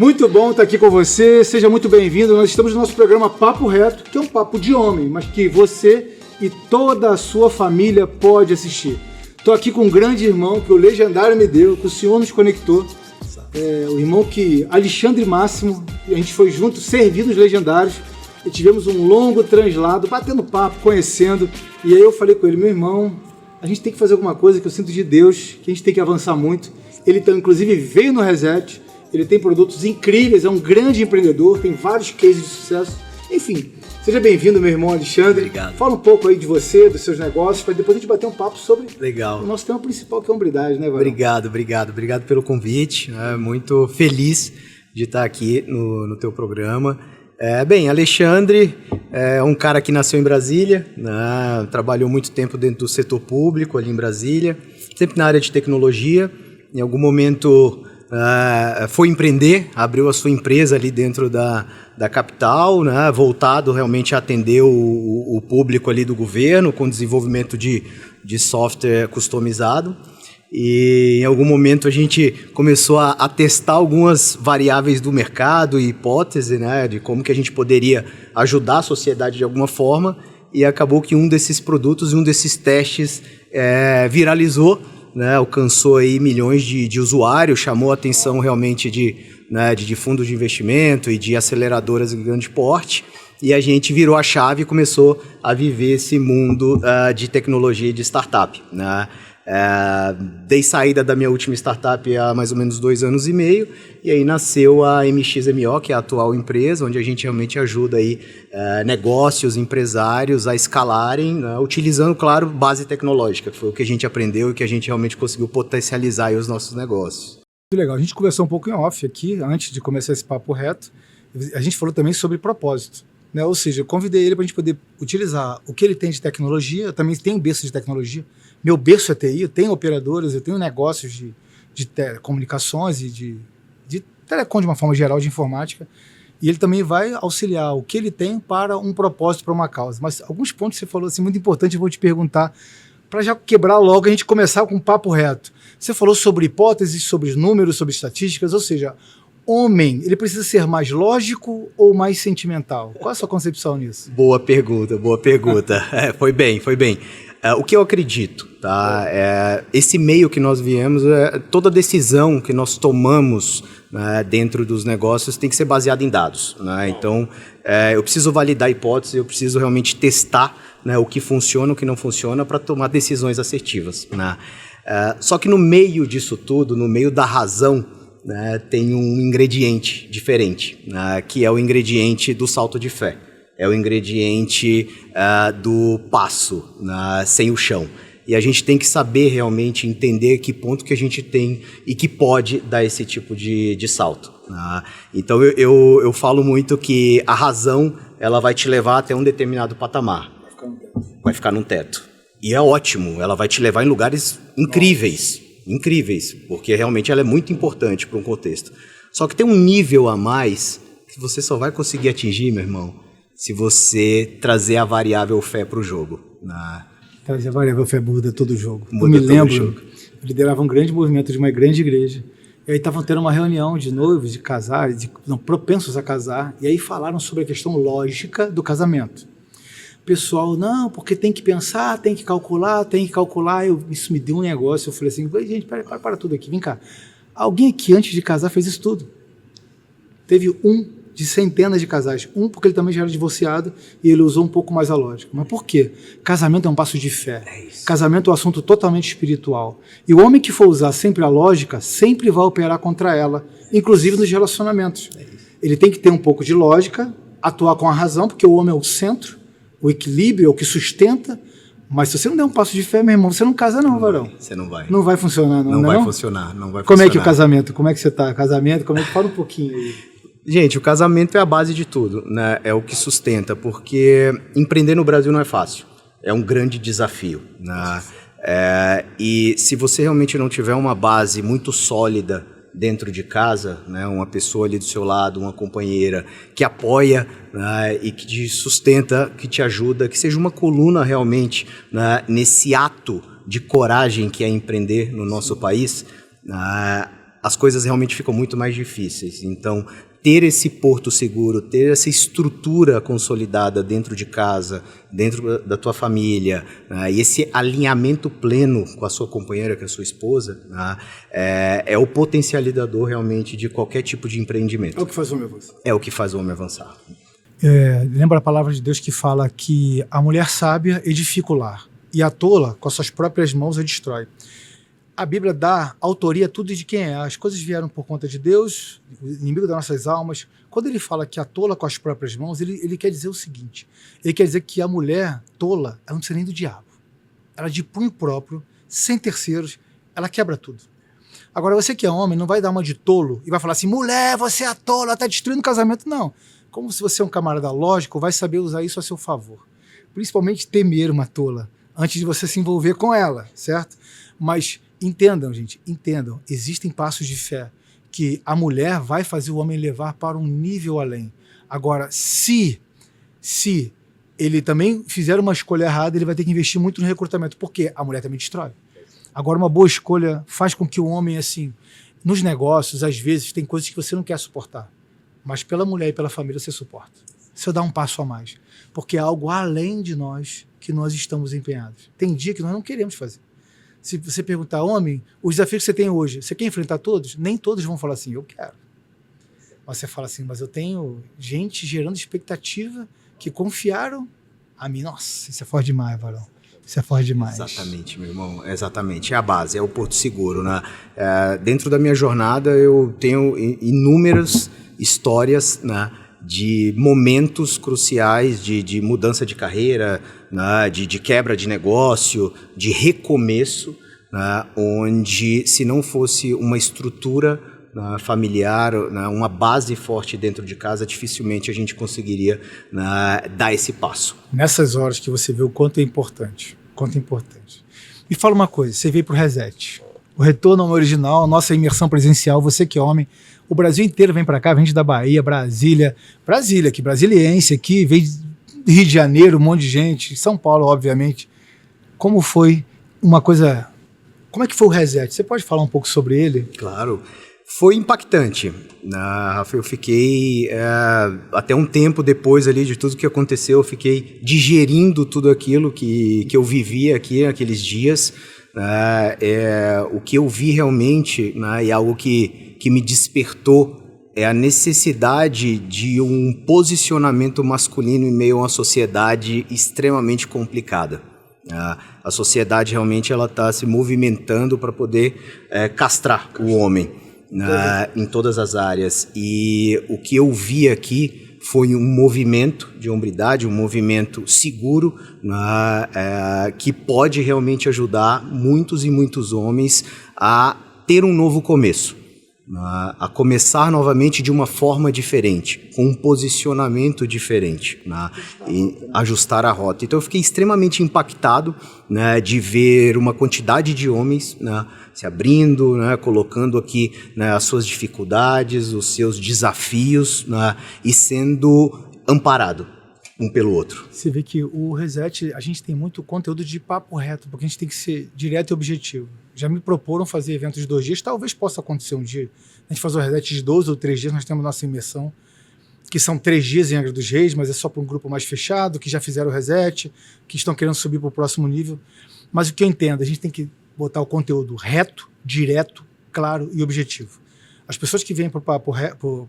Muito bom estar aqui com você, seja muito bem-vindo. Nós estamos no nosso programa Papo Reto, que é um papo de homem, mas que você e toda a sua família pode assistir. Estou aqui com um grande irmão que o Legendário me deu, que o senhor nos conectou. O irmão que, Alexandre Máximo, a gente foi junto servir os Legendários e tivemos um longo translado, batendo papo, conhecendo. E aí eu falei com ele, meu irmão, a gente tem que fazer alguma coisa que eu sinto de Deus, que a gente tem que avançar muito. Ele então, inclusive, veio no Reset. Ele tem produtos incríveis, é um grande empreendedor, tem vários cases de sucesso. Enfim, seja bem-vindo, meu irmão Alexandre. Obrigado. Fala um pouco aí de você, dos seus negócios, para depois a gente bater um papo sobre Legal. O nosso tema principal, que é a hombridade, né, Varão? Obrigado pelo convite. Muito feliz de estar aqui no teu programa. Alexandre é um cara que nasceu em Brasília, né, trabalhou muito tempo dentro do setor público ali em Brasília, sempre na área de tecnologia. Em algum momento foi empreender, abriu a sua empresa ali dentro da capital, né, voltado realmente a atender o público ali do governo, com desenvolvimento de software customizado. E em algum momento a gente começou a testar algumas variáveis do mercado e hipótese, né, de como que a gente poderia ajudar a sociedade de alguma forma, e acabou que um desses produtos, um desses testes viralizou, né, alcançou aí milhões de usuários, chamou a atenção realmente de fundos de investimento e de aceleradoras de grande porte, e a gente virou a chave e começou a viver esse mundo de tecnologia e de startup, né? Dei saída da minha última startup há mais ou menos 2 anos e meio, e aí nasceu a MXMO, que é a atual empresa, onde a gente realmente ajuda aí, negócios, empresários a escalarem, né, utilizando, claro, base tecnológica, que foi o que a gente aprendeu e que a gente realmente conseguiu potencializar aí os nossos negócios. Muito legal. A gente conversou um pouco em off aqui, antes de começar esse papo reto. A gente falou também sobre propósito, né? Ou seja, eu convidei ele para a gente poder utilizar o que ele tem de tecnologia. Eu também tenho berço de tecnologia. Meu berço é TI, eu tenho operadoras, eu tenho negócios de telecomunicações e de telecom de uma forma geral, de informática. E ele também vai auxiliar o que ele tem para um propósito, para uma causa. Mas alguns pontos que você falou assim, muito importante, eu vou te perguntar, para já quebrar logo, a gente começar com um papo reto. Você falou sobre hipóteses, sobre números, sobre estatísticas, ou seja, homem, ele precisa ser mais lógico ou mais sentimental? Qual a sua concepção nisso? Boa pergunta. Foi bem. O que eu acredito, tá? Esse meio que nós viemos, toda decisão que nós tomamos, né, dentro dos negócios tem que ser baseada em dados, né? Então, eu preciso validar hipóteses, eu preciso realmente testar, né, o que funciona, o que não funciona, para tomar decisões assertivas, né? Só que no meio disso tudo, no meio da razão, né, tem um ingrediente diferente, né, que é o ingrediente do salto de fé. É o ingrediente do passo, sem o chão. E a gente tem que saber realmente entender que ponto que a gente tem e que pode dar esse tipo de salto. Então eu falo muito que a razão ela vai te levar até um determinado patamar. Vai ficar num teto. E é ótimo, ela vai te levar em lugares incríveis, porque realmente ela é muito importante para um contexto. Só que tem um nível a mais que você só vai conseguir atingir, meu irmão, se você trazer a variável fé para o jogo. Trazer a variável fé muda todo o jogo. Eu me lembro, eu liderava um grande movimento de uma grande igreja, e aí estavam tendo uma reunião de noivos, de casais, propensos a casar, e aí falaram sobre a questão lógica do casamento. O pessoal, não, porque tem que pensar, tem que calcular, isso me deu um negócio, eu falei assim, gente, para tudo aqui, vem cá. Alguém aqui antes de casar fez isso tudo. Teve de centenas de casais. Porque ele também já era divorciado e ele usou um pouco mais a lógica. Mas por quê? Casamento é um passo de fé. Casamento é um assunto totalmente espiritual. E o homem que for usar sempre a lógica, sempre vai operar contra ela, inclusive nos relacionamentos. Ele tem que ter um pouco de lógica, atuar com a razão, porque o homem é o centro, o equilíbrio é o que sustenta. Mas se você não der um passo de fé, meu irmão, você não casa não, Varão. Você não vai. Não vai funcionar, não. Não vai funcionar. Como é que o casamento? Como é que você está? Casamento, como é que fala um pouquinho aí? Gente, o casamento é a base de tudo, né? É o que sustenta, porque empreender no Brasil não é fácil. É um grande desafio, né? E se você realmente não tiver uma base muito sólida dentro de casa, né, uma pessoa ali do seu lado, uma companheira que apoia, né, e que te sustenta, que te ajuda, que seja uma coluna realmente, né, nesse ato de coragem que é empreender no nosso país, as coisas realmente ficam muito mais difíceis. Então, ter esse porto seguro, ter essa estrutura consolidada dentro de casa, dentro da tua família, né, e esse alinhamento pleno com a sua companheira, com a sua esposa, né, é o potencializador realmente de qualquer tipo de empreendimento. É o que faz o homem avançar. É o que faz o homem avançar. Lembra a palavra de Deus que fala que a mulher sábia edifica o lar e a tola, com as suas próprias mãos, a destrói. A Bíblia dá autoria a tudo de quem é. As coisas vieram por conta de Deus, o inimigo das nossas almas. Quando ele fala que a tola com as próprias mãos, ele quer dizer o seguinte. Ele quer dizer que a mulher tola, ela não precisa nem do diabo. Ela de punho próprio, sem terceiros, ela quebra tudo. Agora, você que é homem, não vai dar uma de tolo e vai falar assim, mulher, você é tola, ela está destruindo o casamento. Não. Como se você é um camarada lógico, vai saber usar isso a seu favor. Principalmente temer uma tola, antes de você se envolver com ela, certo? Mas entendam, gente, entendam, existem passos de fé que a mulher vai fazer o homem levar para um nível além. Agora, se ele também fizer uma escolha errada, ele vai ter que investir muito no recrutamento, porque a mulher também destrói. Agora, uma boa escolha faz com que o homem, assim, nos negócios, às vezes, tem coisas que você não quer suportar, mas pela mulher e pela família você suporta. Você dá um passo a mais, porque é algo além de nós que nós estamos empenhados. Tem dia que nós não queremos fazer. Se você perguntar, homem, os desafios que você tem hoje, você quer enfrentar todos? Nem todos vão falar assim, eu quero. Mas você fala assim, mas eu tenho gente gerando expectativa que confiaram a mim. Nossa, isso é forte demais, varão. Isso é forte demais. Exatamente, meu irmão. Exatamente. É a base, é o porto seguro, né? Dentro da minha jornada, eu tenho inúmeras histórias, né, de momentos cruciais de mudança de carreira, né, de quebra de negócio, de recomeço, né, onde se não fosse uma estrutura, né, familiar, né, uma base forte dentro de casa, dificilmente a gente conseguiria, né, dar esse passo. Nessas horas que você vê o quanto é importante, Me fala uma coisa, você veio para o Reset, o retorno ao original, a nossa imersão presencial, você que é homem, o Brasil inteiro vem para cá, vem da Bahia, Brasília, que brasiliense aqui, vem do Rio de Janeiro, um monte de gente, São Paulo, obviamente. Como foi uma coisa... Como é que foi o Reset? Você pode falar um pouco sobre ele? Claro. Foi impactante. Rafa, eu fiquei, até um tempo depois ali de tudo que aconteceu, eu fiquei digerindo tudo aquilo que eu vivia aqui naqueles dias. O que eu vi realmente, né, e algo que me despertou é a necessidade de um posicionamento masculino em meio a uma sociedade extremamente complicada. A sociedade realmente está se movimentando para poder castrar o homem em todas as áreas. E o que eu vi aqui foi um movimento de hombridade, um movimento seguro, que pode realmente ajudar muitos e muitos homens a ter um novo começo, a começar novamente de uma forma diferente, com um posicionamento diferente, e ajustar a rota. Então eu fiquei extremamente impactado, né, de ver uma quantidade de homens, né, se abrindo, né, colocando aqui, né, as suas dificuldades, os seus desafios, né, e sendo amparado um pelo outro. Você vê que o Reset, a gente tem muito conteúdo de papo reto, porque a gente tem que ser direto e objetivo. Já me proporam fazer eventos de 2 dias, talvez possa acontecer um dia. A gente faz o Reset de 12 ou 3 dias, nós temos nossa imersão, que são 3 dias em Angra dos Reis, mas é só para um grupo mais fechado, que já fizeram o Reset, que estão querendo subir para o próximo nível. Mas o que eu entendo, a gente tem que botar o conteúdo reto, direto, claro e objetivo. As pessoas que vêm para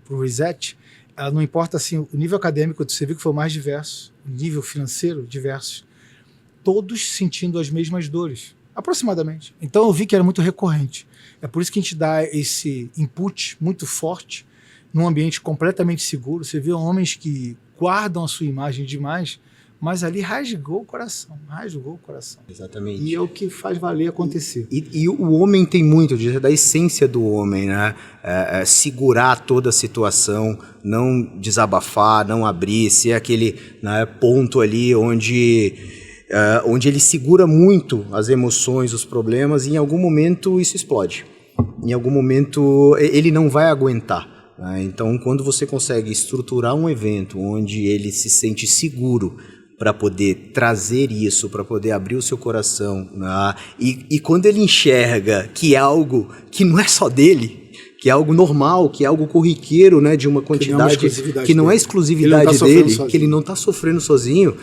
o Reset, não importa assim, o nível acadêmico, você viu que foi o mais diverso, o nível financeiro diverso, todos sentindo as mesmas dores, aproximadamente. Então eu vi que era muito recorrente. É por isso que a gente dá esse input muito forte, num ambiente completamente seguro. Você vê homens que guardam a sua imagem demais, mas ali rasgou o coração. Exatamente. E é o que faz valer acontecer. E o homem tem muito da essência do homem, né? Segurar toda a situação, não desabafar, não abrir, ser aquele, né, ponto ali onde ele segura muito as emoções, os problemas, e em algum momento isso explode. Em algum momento ele não vai aguentar. Então, quando você consegue estruturar um evento onde ele se sente seguro para poder trazer isso, para poder abrir o seu coração, e quando ele enxerga que é algo que não é só dele, que é algo normal, que é algo corriqueiro, né, de uma quantidade que não é exclusividade dele, que ele não está sofrendo sozinho,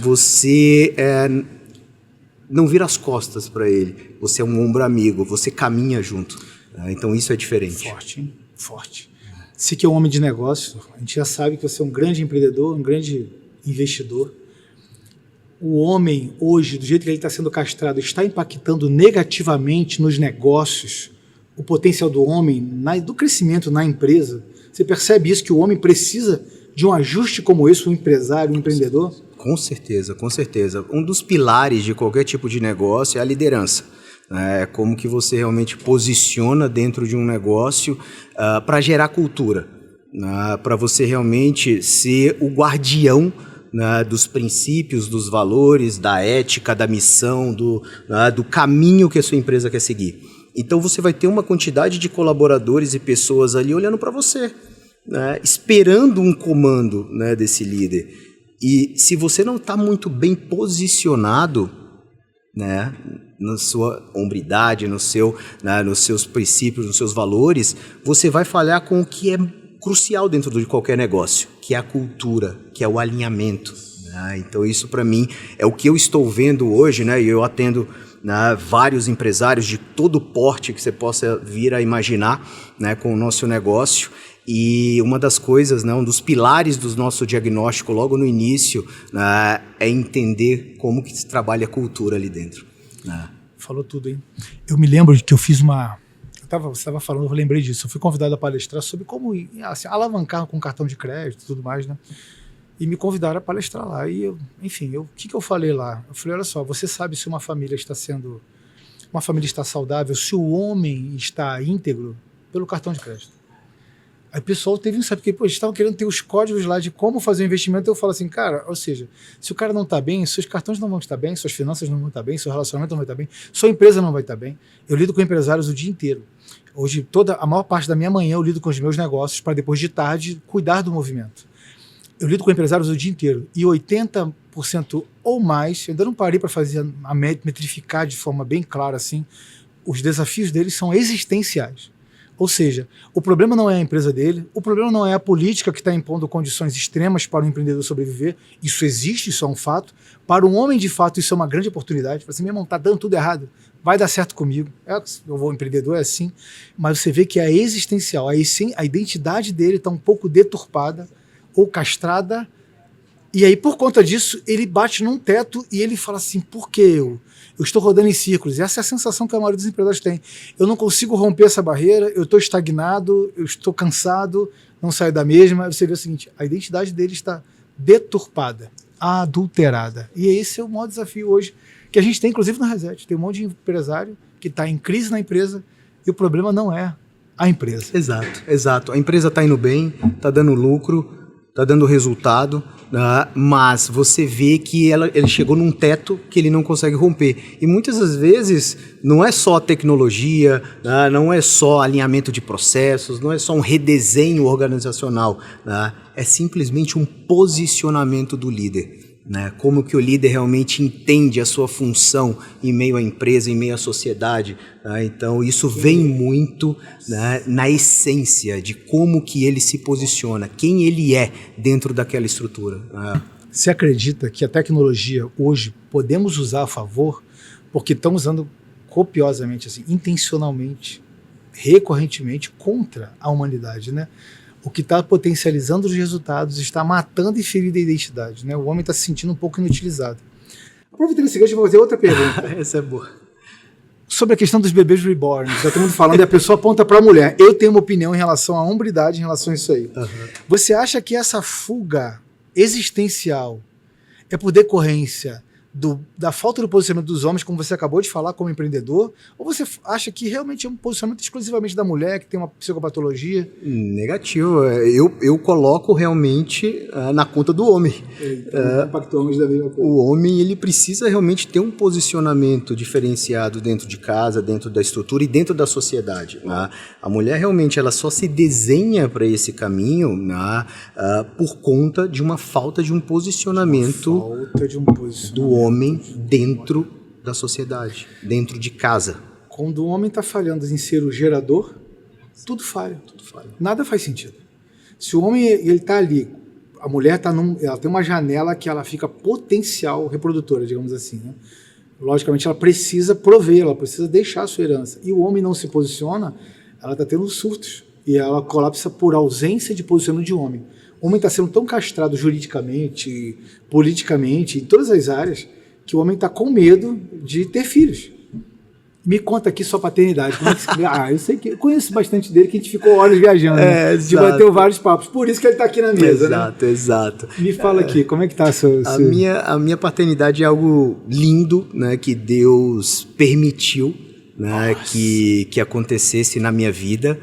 você não vira as costas para ele, você é um ombro amigo, você caminha junto. Então isso é diferente. Forte, hein? Forte. Você que é um homem de negócio, a gente já sabe que você é um grande empreendedor, um grande investidor. O homem hoje, do jeito que ele está sendo castrado, está impactando negativamente nos negócios, o potencial do homem, do crescimento na empresa. Você percebe isso, que o homem precisa de um ajuste como esse, um empresário, um empreendedor? Com certeza, com certeza. Um dos pilares de qualquer tipo de negócio é a liderança. Como que você realmente posiciona dentro de um negócio para gerar cultura, para você realmente ser o guardião dos princípios, dos valores, da ética, da missão, do caminho que a sua empresa quer seguir. Então você vai ter uma quantidade de colaboradores e pessoas ali olhando para você, esperando um comando desse líder. E se você não está muito bem posicionado, na sua hombridade, nos seus princípios, nos seus valores, você vai falhar com o que é crucial dentro de qualquer negócio, que é a cultura, que é o alinhamento. Então isso para mim é o que eu estou vendo hoje, e eu atendo vários empresários de todo porte que você possa vir a imaginar com o nosso negócio. E uma das coisas, um dos pilares do nosso diagnóstico logo no início é entender como que se trabalha a cultura ali dentro. Falou tudo, hein? Eu me lembro que eu fiz você estava falando, eu lembrei disso. Eu fui convidado a palestrar sobre como alavancar com cartão de crédito e tudo mais, E me convidaram a palestrar lá. E, o que eu falei lá? Eu falei, olha só, você sabe se uma família está saudável, se o homem está íntegro pelo cartão de crédito. Aí o pessoal teve um sabe, porque eles estavam querendo ter os códigos lá de como fazer o investimento. Eu falo assim, cara, ou seja, se o cara não está bem, seus cartões não vão estar bem, suas finanças não vão estar bem, seu relacionamento não vai estar bem, sua empresa não vai estar bem. Eu lido com empresários o dia inteiro. Hoje, a maior parte da minha manhã eu lido com os meus negócios para depois de tarde cuidar do movimento. Eu lido com empresários o dia inteiro e 80% ou mais, eu ainda não parei para fazer metrificar de forma bem clara assim, os desafios deles são existenciais. Ou seja, o problema não é a empresa dele, o problema não é a política que está impondo condições extremas para o empreendedor sobreviver. Isso existe, isso é um fato. Para um homem, de fato, isso é uma grande oportunidade. Assim, meu irmão, está dando tudo errado, vai dar certo comigo. Eu vou empreendedor, é assim. Mas você vê que é existencial, a identidade dele está um pouco deturpada ou castrada. E aí, por conta disso, ele bate num teto e ele fala assim, por que eu estou rodando em círculos? E essa é a sensação que a maioria dos empresários tem. Eu não consigo romper essa barreira, eu estou estagnado, eu estou cansado, não saio da mesma. Você vê o seguinte, a identidade dele está deturpada, adulterada. E esse é o maior desafio hoje que a gente tem, inclusive no Reset. Tem um monte de empresário que está em crise na empresa e o problema não é a empresa. Exato. A empresa está indo bem, está dando lucro, está dando resultado, mas você vê que ele chegou num teto que ele não consegue romper. E muitas das vezes não é só tecnologia, não é só alinhamento de processos, não é só um redesenho organizacional, é simplesmente um posicionamento do líder. Como que o líder realmente entende a sua função em meio à empresa, em meio à sociedade. Então isso vem muito na essência de como que ele se posiciona, quem ele é dentro daquela estrutura. Você acredita que a tecnologia hoje podemos usar a favor, porque estão usando copiosamente, assim, intencionalmente, recorrentemente contra a humanidade, O que está potencializando os resultados, está matando e ferindo a identidade. O homem está se sentindo um pouco inutilizado. Aproveitando esse gancho, eu vou fazer outra pergunta. Essa é boa. Sobre a questão dos bebês reborn. Já todo mundo falando e a pessoa aponta para a mulher. Eu tenho uma opinião em relação à hombridade, em relação a isso aí. Uhum. Você acha que essa fuga existencial é por decorrência da falta do posicionamento dos homens, como você acabou de falar, como empreendedor, ou você acha que realmente é um posicionamento exclusivamente da mulher, que tem uma psicopatologia? Negativo. Eu coloco realmente na conta do homem. O homem ele precisa realmente ter um posicionamento diferenciado dentro de casa, dentro da estrutura e dentro da sociedade. A mulher realmente ela só se desenha para esse caminho por conta de uma falta de um posicionamento do homem dentro da sociedade, dentro de casa. Quando o homem está falhando em ser o gerador, tudo falha. Nada faz sentido. Se o homem ele está ali, a mulher ela tem uma janela que ela fica potencial reprodutora, digamos assim, né? Logicamente ela precisa prover, ela precisa deixar a sua herança. E o homem não se posiciona, ela está tendo surtos. E ela colapsa por ausência de posicionamento de homem. O homem está sendo tão castrado juridicamente, politicamente, em todas as áreas, que o homem está com medo de ter filhos. Me conta aqui sua paternidade. Como é que eu sei que eu conheço bastante dele, que a gente ficou horas viajando, né? De bater vários papos. Por isso que ele está aqui na mesa. Exato. Me fala aqui, como é que está a sua... A minha paternidade é algo lindo, né, que Deus permitiu, né, que acontecesse na minha vida.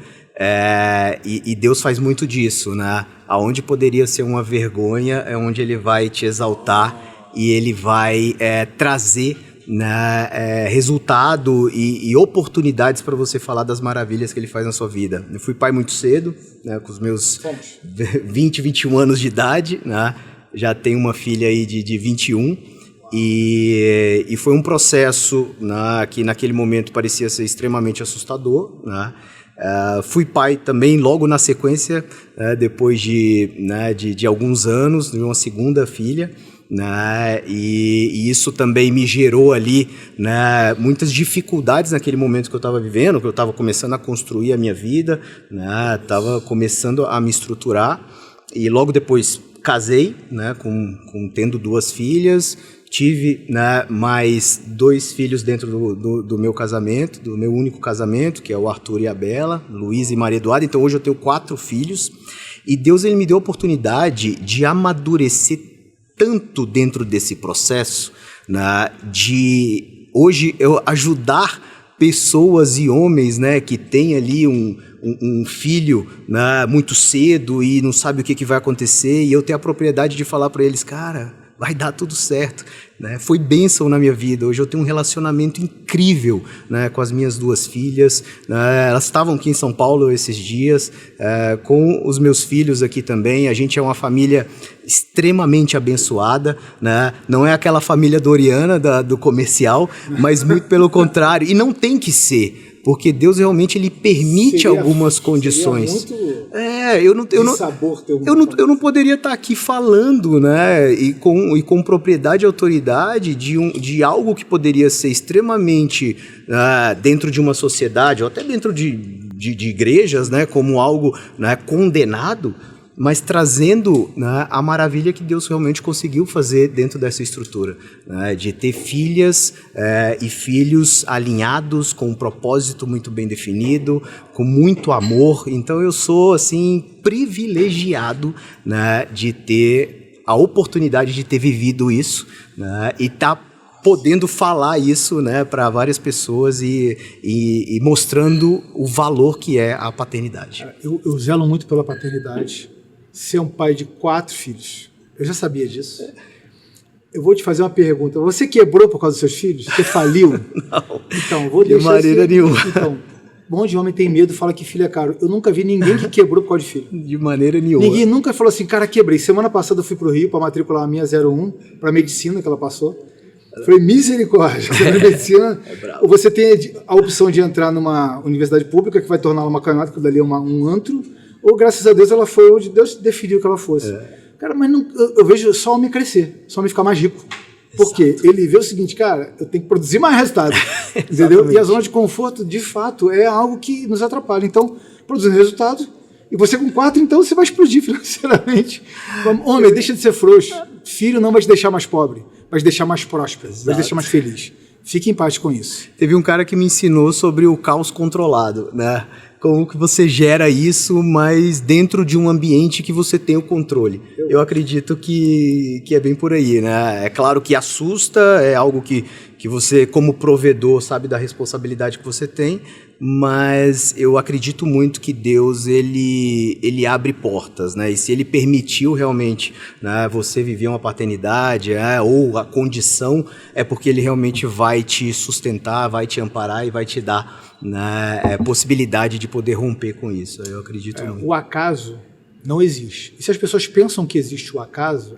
E Deus faz muito disso, né? Aonde poderia ser uma vergonha é onde Ele vai te exaltar e Ele vai trazer, né, resultado e oportunidades para você falar das maravilhas que Ele faz na sua vida. Eu fui pai muito cedo, né, com os meus 20, 21 anos de idade, né? Já tenho uma filha aí de 21 e foi um processo, né, que naquele momento parecia ser extremamente assustador, né? Fui pai também logo na sequência, depois de alguns anos, de uma segunda filha, né, e isso também me gerou ali, né, muitas dificuldades naquele momento que eu estava vivendo, que eu estava começando a construir a minha vida, né, estava começando a me estruturar, e logo depois casei, né, tendo 2 filhas. Tive, né, mais 2 filhos dentro do meu casamento, do meu único casamento, que é o Arthur e a Bela, Luiz e Maria Eduarda. Então hoje eu tenho 4 filhos e Deus ele me deu a oportunidade de amadurecer tanto dentro desse processo, né, de hoje eu ajudar pessoas e homens, né, que têm ali um filho, né, muito cedo e não sabe o que vai acontecer, e eu ter a propriedade de falar para eles, cara, vai dar tudo certo, né? Foi bênção na minha vida. Hoje eu tenho um relacionamento incrível, né, com as minhas 2 filhas. Elas estavam aqui em São Paulo esses dias, com os meus filhos aqui também. A gente é uma família extremamente abençoada, né? Não é aquela família doriana do comercial, mas muito pelo contrário. E não tem que ser. Porque Deus realmente ele permite algumas condições. Eu não poderia estar aqui falando, né, e com propriedade e autoridade de algo que poderia ser extremamente dentro de uma sociedade ou até dentro de igrejas, né, como algo, né, condenado, mas trazendo, né, a maravilha que Deus realmente conseguiu fazer dentro dessa estrutura, né, de ter filhas e filhos alinhados com um propósito muito bem definido, com muito amor. Então eu sou assim privilegiado, né, de ter a oportunidade de ter vivido isso, né, e podendo falar isso, né, para várias pessoas e mostrando o valor que é a paternidade. Eu zelo muito pela paternidade. Ser um pai de 4 filhos. Eu já sabia disso. Eu vou te fazer uma pergunta. Você quebrou por causa dos seus filhos? Você faliu? Não. Então, vou deixar de maneira nenhuma. Então, um monte de homem tem medo, fala que filho é caro. Eu nunca vi ninguém que quebrou por causa de filho. De maneira nenhuma. Ninguém nunca falou assim, cara, quebrei. Semana passada eu fui pro Rio para matricular a minha 01 para medicina que ela passou. Falei, misericórdia, medicina. Ou você tem a opção de entrar numa universidade pública que vai torná-la uma caminhada, que dali é um antro, ou graças a Deus ela foi onde Deus definiu que ela fosse. Cara, mas não, eu vejo só homem crescer, só homem ficar mais rico. Por quê? Ele vê o seguinte, cara, eu tenho que produzir mais resultado. Entendeu? E a zona de conforto, de fato, é algo que nos atrapalha. Então, produzindo resultado, e você com 4, então você vai explodir financeiramente. Homem, deixa de ser frouxo. Filho não vai te deixar mais pobre, vai te deixar mais próspero, vai te deixar mais feliz. Fique em paz com isso. Teve um cara que me ensinou sobre o caos controlado, né? Como que você gera isso, mas dentro de um ambiente que você tem o controle. Eu acredito que é bem por aí, né? É claro que assusta, é algo que você, como provedor, sabe da responsabilidade que você tem, mas eu acredito muito que Deus, ele abre portas, né? E se Ele permitiu realmente, né, você viver uma paternidade, ou a condição, é porque Ele realmente vai te sustentar, vai te amparar e vai te dar, né, possibilidade de poder romper com isso. Eu acredito muito. O acaso não existe. E se as pessoas pensam que existe o acaso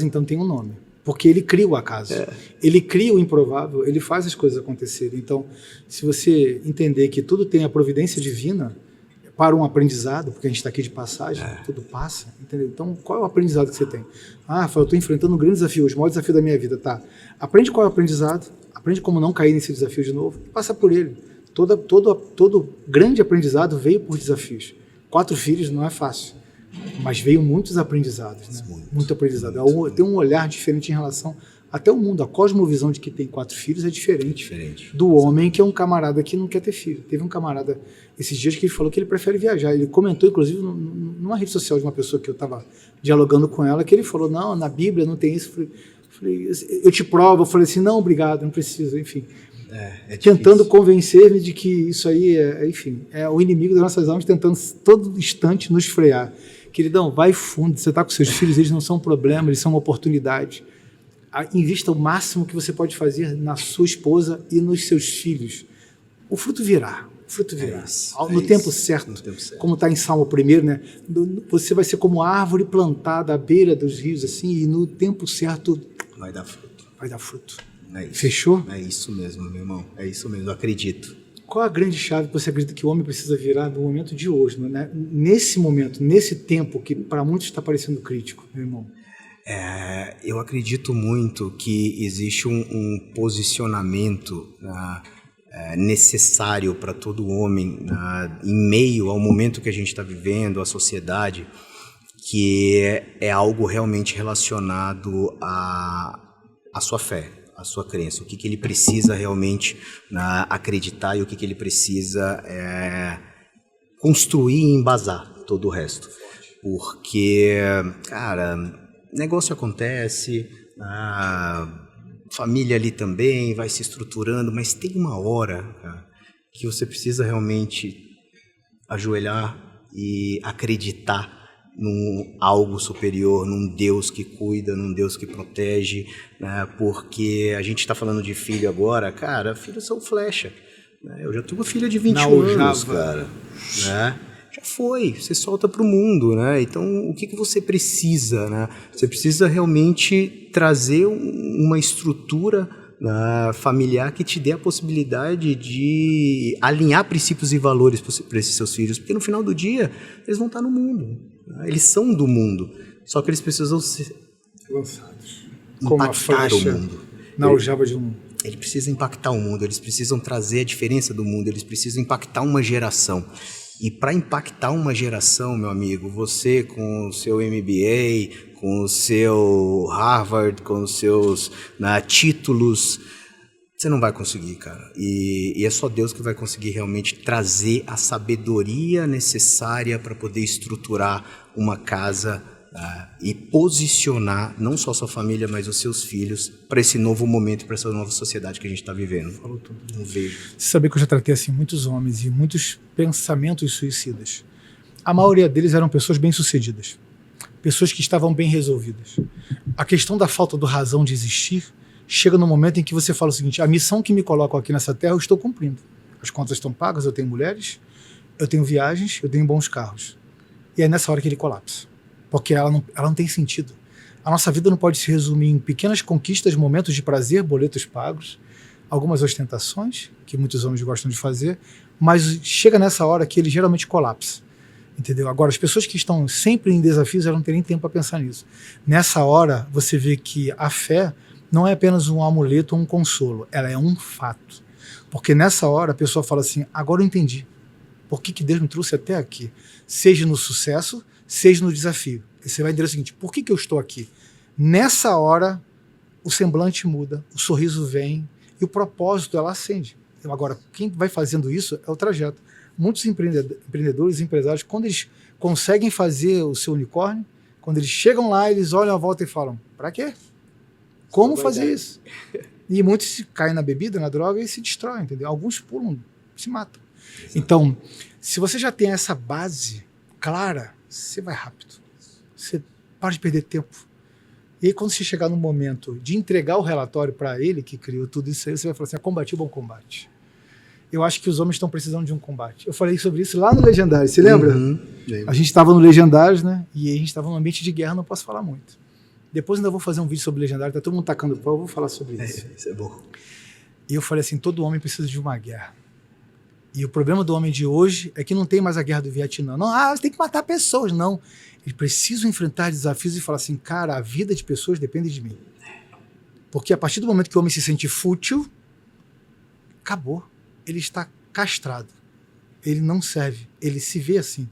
então tem um nome. Porque ele cria o acaso. Ele cria o improvável, ele faz as coisas acontecerem. Então, se você entender que tudo tem a providência divina, para um aprendizado, porque a gente está aqui de passagem, tudo passa, entendeu? Então, qual é o aprendizado que você tem? Eu estou enfrentando um grande desafio, o maior desafio da minha vida, tá? Aprende qual é o aprendizado, aprende como não cair nesse desafio de novo, e passa por ele. Todo grande aprendizado veio por desafios. 4 filhos não é fácil, mas veio muitos aprendizados, né? Muito aprendizado. Tem um olhar diferente em relação até o mundo. A cosmovisão de que tem 4 filhos é diferente. Do homem que é um camarada que não quer ter filho. Teve um camarada esses dias que ele falou que ele prefere viajar. Ele comentou, inclusive, numa rede social de uma pessoa que eu estava dialogando com ela, que ele falou, não, na Bíblia não tem isso. Eu te provo. Eu falei assim, não, obrigado, não preciso, enfim. Tentando convencer-me de que isso aí é o inimigo das nossas almas, tentando todo instante nos frear. Queridão, vai fundo, você está com seus filhos, eles não são um problema, eles são uma oportunidade. Invista o máximo que você pode fazer na sua esposa e nos seus filhos. O fruto virá. No tempo certo. Como está em Salmo 1, né? Você vai ser como árvore plantada à beira dos rios, assim, e no tempo certo vai dar fruto. Fechou? É isso mesmo, meu irmão. É isso mesmo, eu acredito. Qual a grande chave que você acredita que o homem precisa virar no momento de hoje, né? Nesse momento, nesse tempo que para muitos está parecendo crítico, meu irmão? Eu acredito muito que existe um posicionamento necessário para todo homem em meio ao momento que a gente está vivendo, a sociedade, que é algo realmente relacionado à sua fé, à sua crença, o que ele precisa realmente acreditar e o que ele precisa construir e embasar todo o resto. Porque, cara, negócio acontece, a família ali também vai se estruturando, mas tem uma hora, cara, que você precisa realmente ajoelhar e acreditar num algo superior, num Deus que cuida, num Deus que protege, né? Porque a gente está falando de filho agora, cara, filhos são flecha. Né? Eu já tenho uma filha de 21 anos, cara. Né? Já foi, você solta para o mundo, né? Então, o que você precisa, né? Você precisa realmente trazer uma estrutura familiar que te dê a possibilidade de alinhar princípios e valores para esses seus filhos, porque no final do dia eles vão estar no mundo, né? Eles são do mundo, só que eles precisam ser lançados, impactar o mundo. Na aljava de um. Ele precisa impactar o mundo, eles precisam trazer a diferença do mundo, eles precisam impactar uma geração. E para impactar uma geração, meu amigo, você com o seu MBA, com o seu Harvard, com os seus títulos, você não vai conseguir, cara. E é só Deus que vai conseguir realmente trazer a sabedoria necessária para poder estruturar uma casa e posicionar não só sua família, mas os seus filhos para esse novo momento, para essa nova sociedade que a gente está vivendo. Falou tudo. Não vejo. Você sabia que eu já tratei assim muitos homens e muitos pensamentos suicidas. A maioria deles eram pessoas bem-sucedidas, pessoas que estavam bem resolvidas. A questão da falta da razão de existir chega no momento em que você fala o seguinte: a missão que me colocam aqui nessa terra eu estou cumprindo. As contas estão pagas, eu tenho mulheres, eu tenho viagens, eu tenho bons carros. E é nessa hora que ele colapsa. Porque ela não tem sentido. A nossa vida não pode se resumir em pequenas conquistas, momentos de prazer, boletos pagos, algumas ostentações, que muitos homens gostam de fazer, mas chega nessa hora que ele geralmente colapsa. Entendeu? Agora, as pessoas que estão sempre em desafios, elas não têm nem tempo para pensar nisso. Nessa hora, você vê que a fé não é apenas um amuleto ou um consolo, ela é um fato. Porque nessa hora a pessoa fala assim: agora eu entendi por que Deus me trouxe até aqui, seja no sucesso, seja no desafio. E você vai entender o seguinte: por que eu estou aqui? Nessa hora, o semblante muda, o sorriso vem e o propósito ela acende. Então, agora, quem vai fazendo isso é o trajeto. Muitos empreendedores, empresários, quando eles conseguem fazer o seu unicórnio, quando eles chegam lá, eles olham à volta e falam: para quê? Como fazer isso? E muitos caem na bebida, na droga e se destroem, entendeu? Alguns pulam, se matam. Então, se você já tem essa base clara, você vai rápido. Você para de perder tempo. E aí, quando você chegar no momento de entregar o relatório para ele, que criou tudo isso aí, você vai falar assim: combati o bom combate. Eu acho que os homens estão precisando de um combate. Eu falei sobre isso lá no Legendário, você lembra? A gente estava no Legendário, né? E a gente estava num ambiente de guerra, não posso falar muito. Depois ainda vou fazer um vídeo sobre Legendário, tá todo mundo tacando pau, eu vou falar sobre isso. Isso é bom. E eu falei assim: todo homem precisa de uma guerra. E o problema do homem de hoje é que não tem mais a guerra do Vietnã. Não, você tem que matar pessoas. Não. Eles precisam enfrentar desafios e falar assim, cara, a vida de pessoas depende de mim. Porque a partir do momento que o homem se sente fútil, acabou. Ele está castrado. Ele não serve. Ele se vê assim.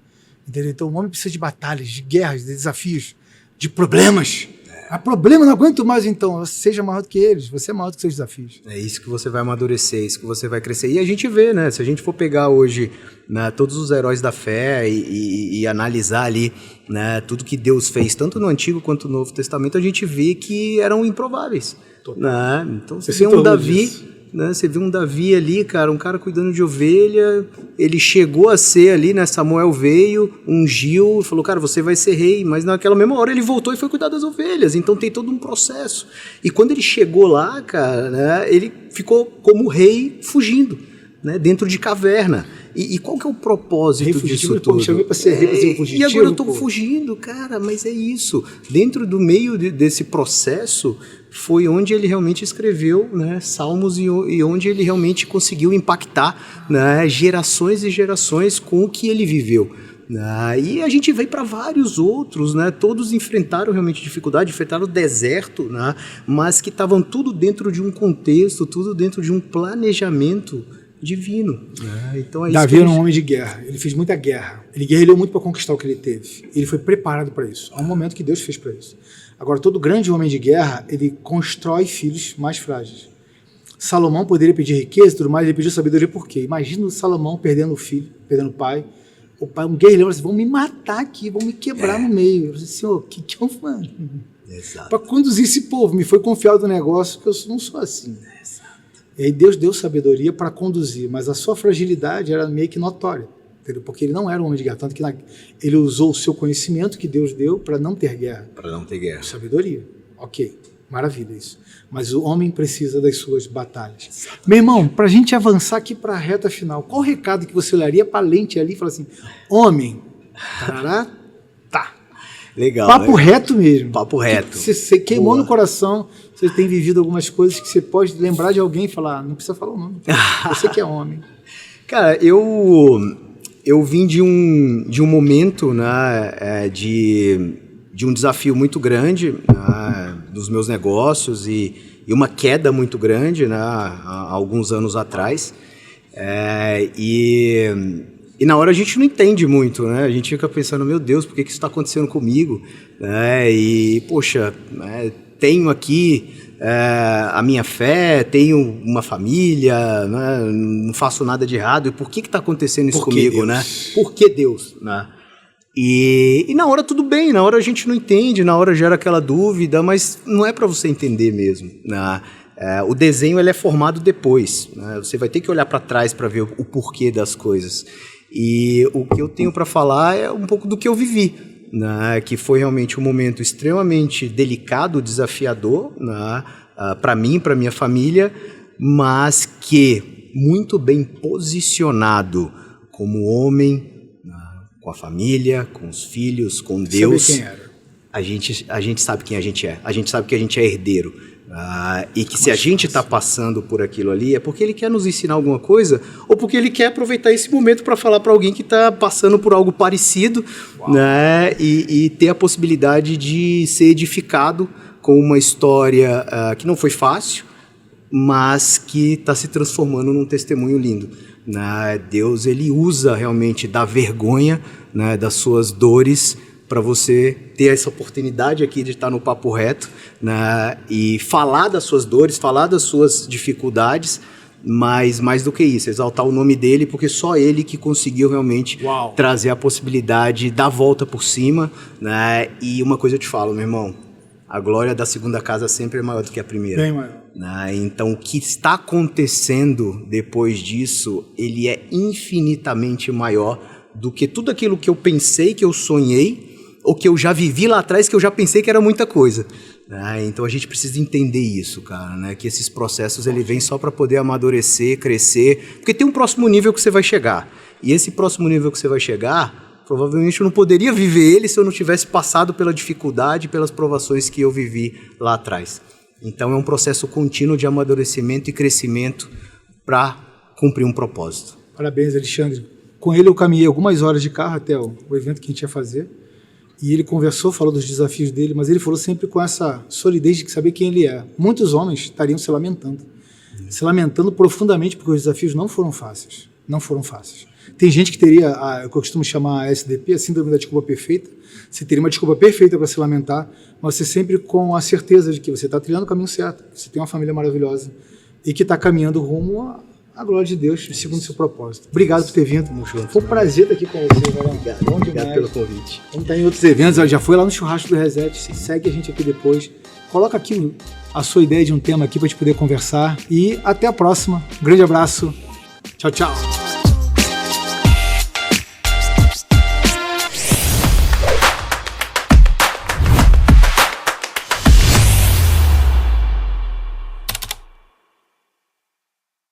Entendeu? Então o homem precisa de batalhas, de guerras, de desafios, de problemas. Há problema, não aguento mais, então. Seja maior do que eles, você é maior do que seus desafios. É isso que você vai amadurecer, é isso que você vai crescer. E a gente vê, né? Se a gente for pegar hoje, né, todos os heróis da fé e analisar ali, né, tudo que Deus fez, tanto no Antigo quanto no Novo Testamento, a gente vê que eram improváveis. Né? Então você vê um Davi... Né? Você vê um Davi ali, cara, um cara cuidando de ovelha, ele chegou a ser ali, né? Samuel veio, ungiu, falou, cara, você vai ser rei, mas naquela mesma hora ele voltou e foi cuidar das ovelhas, então tem todo um processo. E quando ele chegou lá, cara, né, ele ficou como rei fugindo, né, dentro de caverna. E qual que é o propósito disso tudo? Chamei pra ser rei, pra ser um fugitivo, e agora eu tô fugindo, cara, mas é isso. Dentro do meio desse processo, foi onde ele realmente escreveu, né, Salmos e onde ele realmente conseguiu impactar, né, gerações e gerações com o que ele viveu. E a gente veio para vários outros, né, todos enfrentaram realmente dificuldade, enfrentaram o deserto, né, mas que estavam tudo dentro de um contexto, tudo dentro de um planejamento divino. Então é Davi era um homem de guerra, ele fez muita guerra, ele guerreou muito para conquistar o que ele teve, ele foi preparado para isso, há um momento que Deus fez para isso. Agora, todo grande homem de guerra, ele constrói filhos mais frágeis. Salomão poderia pedir riqueza e tudo mais, ele pediu sabedoria por quê? Imagina o Salomão perdendo o filho, perdendo o pai, um guerreiro, assim, vão me matar aqui, vão me quebrar no meio. Eu disse, Senhor, que eu faço? Para conduzir esse povo, me foi confiado o negócio, que eu não sou assim. Exato. E aí Deus deu sabedoria para conduzir, mas a sua fragilidade era meio que notória, entendeu? Porque ele não era um homem de guerra, tanto que ele usou o seu conhecimento que Deus deu para não ter guerra. Para não ter guerra. Sabedoria, ok, maravilha isso. Mas o homem precisa das suas batalhas. Exato. Meu irmão, para a gente avançar aqui para a reta final, qual o recado que você olharia para a lente ali e falar assim, homem, tarará, tá. Legal. Papo reto mesmo. Papo reto. Você queimou no coração, você tem vivido algumas coisas que você pode lembrar de alguém e falar, não precisa falar o nome, você que é homem. Cara, eu vim de um momento, né, de um desafio muito grande, né, dos meus negócios e uma queda muito grande, né, há alguns anos atrás. E na hora a gente não entende muito, né? A gente fica pensando, meu Deus, por que isso está acontecendo comigo? E, poxa, tenho aqui a minha fé, tenho uma família, né? Não faço nada de errado. E por que está acontecendo isso comigo, Deus? Né? Por que Deus? Né? E na hora tudo bem, na hora a gente não entende, na hora gera aquela dúvida, mas não é para você entender mesmo, né? O desenho ele é formado depois, né? Você vai ter que olhar para trás para ver o porquê das coisas. E o que eu tenho para falar é um pouco do que eu vivi, né? Que foi realmente um momento extremamente delicado, desafiador, né? Para mim, para minha família, mas que muito bem posicionado como homem, com a família, com os filhos, com Deus. Sabe quem era? A gente sabe quem a gente é. A gente sabe que a gente é herdeiro. E que se a gente está passando por aquilo ali é porque ele quer nos ensinar alguma coisa ou porque ele quer aproveitar esse momento para falar para alguém que está passando por algo parecido, né, e ter a possibilidade de ser edificado com uma história que não foi fácil, mas que está se transformando num testemunho lindo. Né? Deus ele usa realmente da vergonha, né, das suas dores, para você ter essa oportunidade aqui de estar no Papo Reto, né, e falar das suas dores, falar das suas dificuldades, mas mais do que isso, exaltar o nome dele, porque só ele que conseguiu realmente trazer a possibilidade da volta por cima, né, e uma coisa eu te falo, meu irmão, a glória da segunda casa sempre é maior do que a primeira. Bem maior. Né, então o que está acontecendo depois disso, ele é infinitamente maior do que tudo aquilo que eu pensei, que eu sonhei, ou que eu já vivi lá atrás, que eu já pensei que era muita coisa. Então a gente precisa entender isso, cara, né? Que esses processos ele vêm só para poder amadurecer, crescer, porque tem um próximo nível que você vai chegar. E esse próximo nível que você vai chegar, provavelmente eu não poderia viver ele se eu não tivesse passado pela dificuldade, pelas provações que eu vivi lá atrás. Então é um processo contínuo de amadurecimento e crescimento para cumprir um propósito. Parabéns, Alexandre. Com ele eu caminhei algumas horas de carro até o evento que a gente ia fazer. E ele conversou, falou dos desafios dele, mas ele falou sempre com essa solidez de saber quem ele é. Muitos homens estariam se lamentando profundamente porque os desafios não foram fáceis. Não foram fáceis. Tem gente que teria, o que eu costumo chamar a SDP, a síndrome da desculpa perfeita. Você teria uma desculpa perfeita para se lamentar, mas você sempre com a certeza de que você está trilhando o caminho certo, você tem uma família maravilhosa e que está caminhando rumo à glória de Deus, segundo o seu propósito. Obrigado por ter vindo. Foi um prazer estar aqui com você, galera. Obrigado pelo convite. Vamos estar em outros eventos. Já foi lá no churrasco do Reset. Segue a gente aqui depois. Coloca aqui a sua ideia de um tema aqui para a gente poder conversar. E até a próxima. Um grande abraço. Tchau, tchau.